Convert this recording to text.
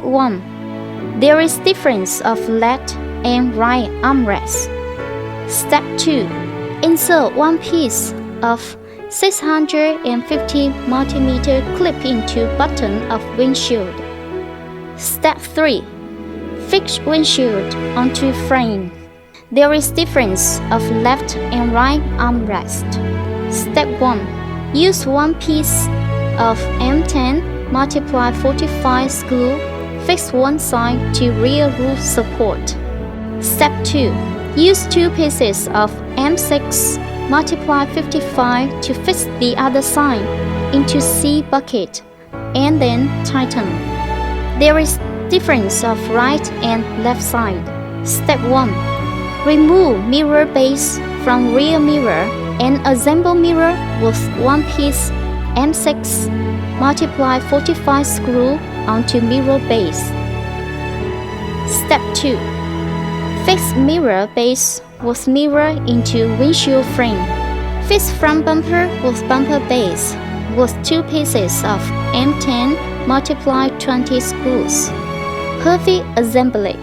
1. There is difference of left and right armrest. Step 2. Insert one piece of 650mm clip into button of windshield. Step 3. Fix windshield onto frame. There is difference of left and right armrest. Step 1. Use one piece of M10 multiply 45 screw. Fix one side to rear roof support. Step 2. Use two pieces of M6 multiply 55 to fix the other side into C bucket and then tighten. There is difference of right and left side. Step 1. Remove mirror base from rear mirror and assemble mirror with one piece M6 multiply 45 screw onto mirror base. Step 2. Fix mirror base with mirror into windshield frame. Fix front bumper with bumper base with two pieces of M10 multiply 20 screws. Perfect assembly.